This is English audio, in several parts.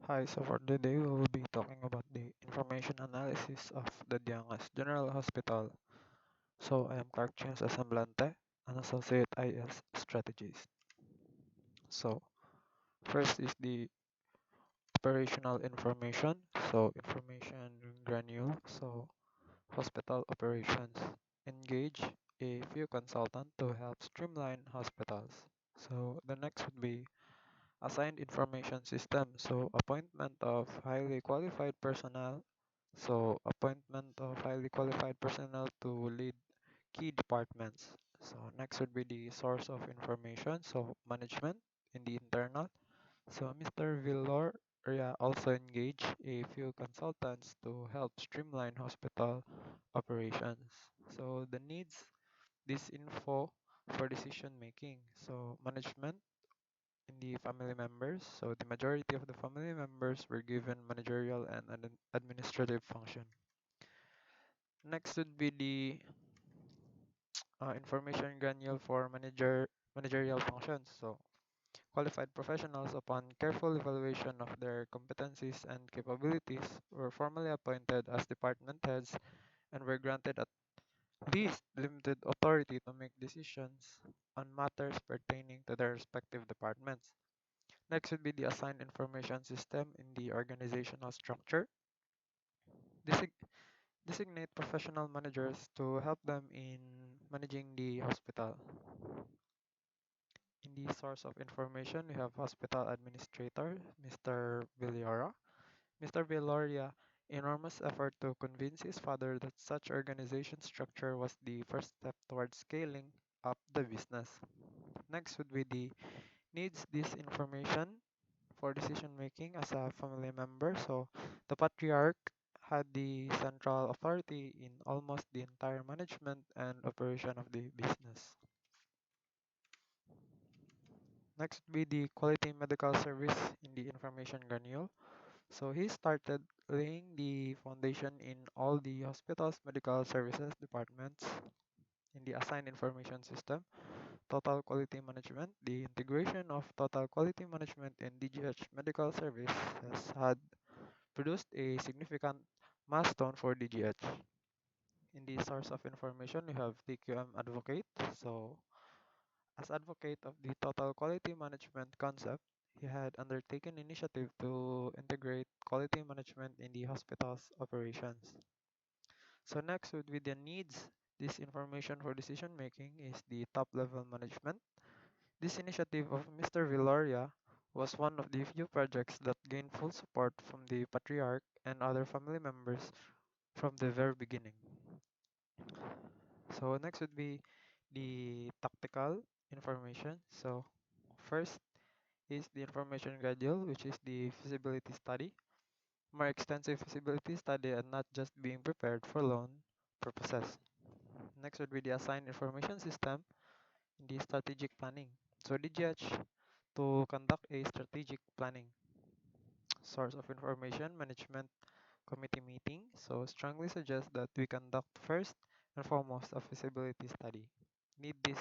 Hi, so for today we will be talking about the information analysis of the Dgh General Hospital. So I am Clark James Assemblante, an associate IS strategist. So first is the operational information. So information granule. So hospital operations. Engage a few consultants to help streamline hospitals. So the next would be assigned information system. So appointment of highly qualified personnel. So appointment of highly qualified personnel to lead key departments. So next would be the source of information. So management in the internal. So Mr. Villoria also engaged a few consultants to help streamline hospital operations. So the needs this info for decision making. So management in the family members. So the majority of the family members were given managerial and administrative function. Next would be the information granule for managerial functions. So qualified professionals, upon careful evaluation of their competencies and capabilities, were formally appointed as department heads and were granted at least limited authority to make decisions on matters pertaining to their respective departments. Next would be the assigned information system in the organizational structure. Desig- Designate professional managers to help them in managing the hospital. In the source of information, we have hospital administrator, Mr. Villora. Mr. Villoria enormous effort to convince his father that such organization structure was the first step towards scaling up the business. Next would be the needs this information for decision making as a family member. So the patriarch had the central authority in almost the entire management and operation of the business. Next would be the quality medical service in the information granule. So he started laying the foundation in all the hospital's medical services departments in the assigned information system, total quality management. The integration of total quality management in DGH medical service has had produced a significant milestone for DGH. In the source of information, we have TQM Advocate. So, as advocate of the total quality management concept, he had undertaken initiative to integrate quality management in the hospital's operations. So next would be the needs. This information for decision making is the top level management. This initiative of Mr. Villoria was one of the few projects that gained full support from the patriarch and other family members from the very beginning. So next would be the tactical information. So first is the information schedule, which is the feasibility study. More extensive feasibility study and not just being prepared for loan purposes. Next would be the assigned information system in the strategic planning. So DGH to conduct a strategic planning. Source of information management committee meeting. So strongly suggest that we conduct first and foremost a feasibility study. Need this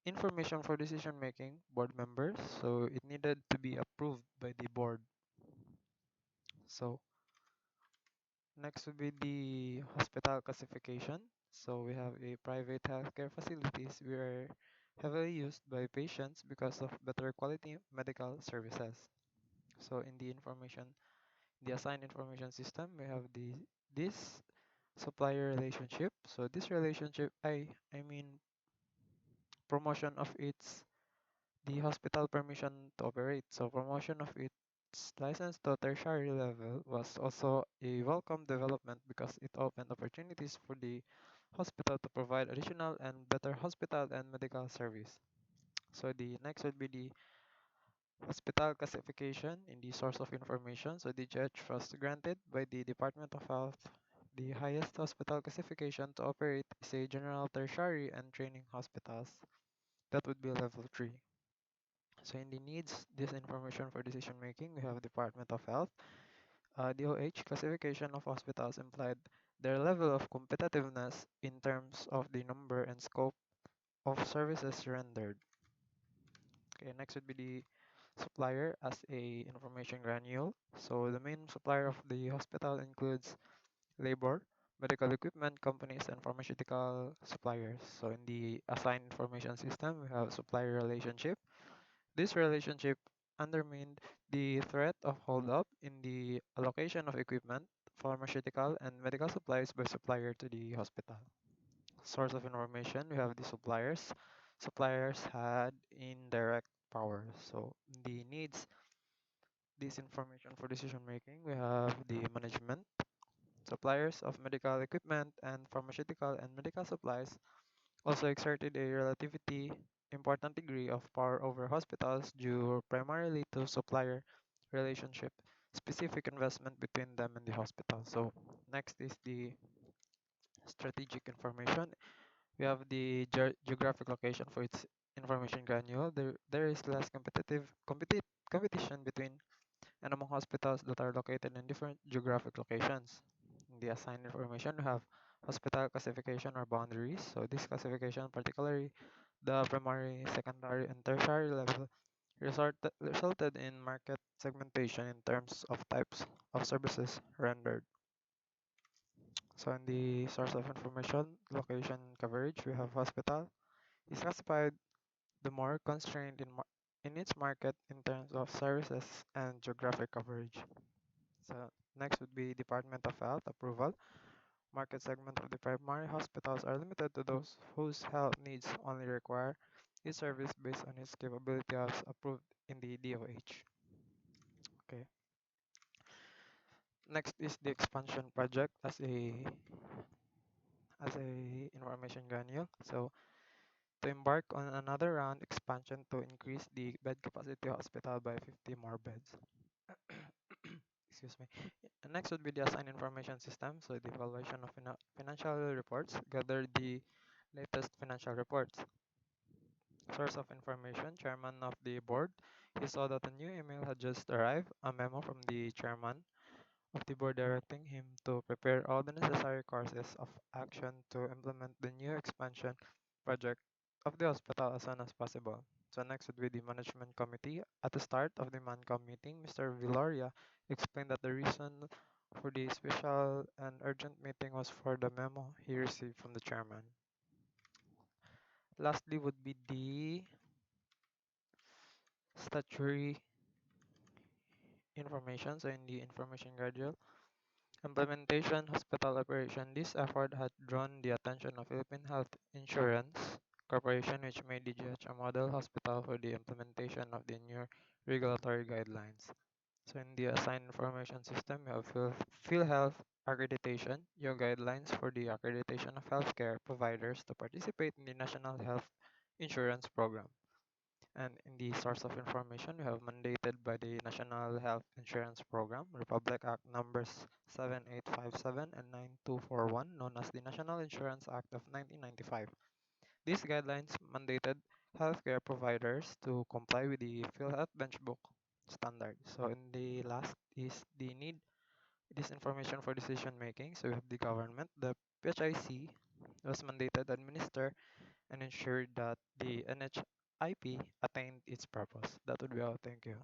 information for decision making board members. So it needed to be approved by the board. So next would be the hospital classification. So we have a private healthcare facilities were heavily used by patients because of better quality medical services. So in the information, the assigned information system, we have this supplier relationship. So this relationship, I mean promotion of its the hospital permission to operate. So promotion of its license to tertiary level was also a welcome development because it opened opportunities for the hospital to provide additional and better hospital and medical service. So the next would be the hospital classification in the source of information. So the judge was granted by the Department of Health the highest hospital classification to operate is a general tertiary and training hospitals. That would be level 3. So in the needs this information for decision making, we have Department of Health. DOH classification of hospitals implied their level of competitiveness in terms of the number and scope of services rendered. Okay, next would be the supplier as a information granule. So the main supplier of the hospital includes labor, medical equipment companies, and pharmaceutical suppliers. So in the assigned information system, we have supplier relationship. This relationship undermined the threat of holdup in the allocation of equipment, pharmaceutical, and medical supplies by supplier to the hospital. Source of information, we have the suppliers. Suppliers had indirect power. So the needs this information for decision making, we have the management. Suppliers of medical equipment and pharmaceutical and medical supplies also exerted a relatively important degree of power over hospitals due primarily to supplier relationship, specific investment between them and the hospital. So next is the strategic information. We have the geographic location for its information granule. There is less competition between and among hospitals that are located in different geographic locations. In the assigned information, we have hospital classification or boundaries. So this classification, particularly the primary, secondary, and tertiary level, resulted in market segmentation in terms of types of services rendered. So in the source of information, location coverage, we have hospital is classified the more constrained in its market in terms of services and geographic coverage. So next would be Department of Health approval. Market segment of the primary hospitals are limited to those whose health needs only require its service based on its capability as approved in the DOH. Okay. Next is the expansion project as a information granule. So to embark on another round expansion to increase the bed capacity hospital by 50 more beds. Excuse me. And next would be the assigned information system. So the evaluation of financial reports, gather the latest financial reports. Source of information, chairman of the board. He saw that a new email had just arrived, a memo from the chairman of the board directing him to prepare all the necessary courses of action to implement the new expansion project of the hospital as soon as possible. So next would be the management committee. At the start of the MANCOM meeting, Mr. Villoria explained that the reason for the special and urgent meeting was for the memo he received from the chairman. Lastly would be the statutory information, so in the information gradual. Implementation hospital operation. This effort had drawn the attention of Philippine Health Insurance Corporation, which made DGH a model hospital for the implementation of the new regulatory guidelines. So in the assigned information system, we have PhilHealth accreditation, new guidelines for the accreditation of healthcare providers to participate in the National Health Insurance Program. And in the source of information, we have mandated by the National Health Insurance Program, Republic Act numbers 7857 and 9241, known as the National Insurance Act of 1995. These guidelines mandated healthcare providers to comply with the PhilHealth Benchbook standard. So in the last is the need this information for decision making. So we have the government, the PHIC was mandated to administer and ensure that the NHIP attained its purpose. That would be all. Thank you.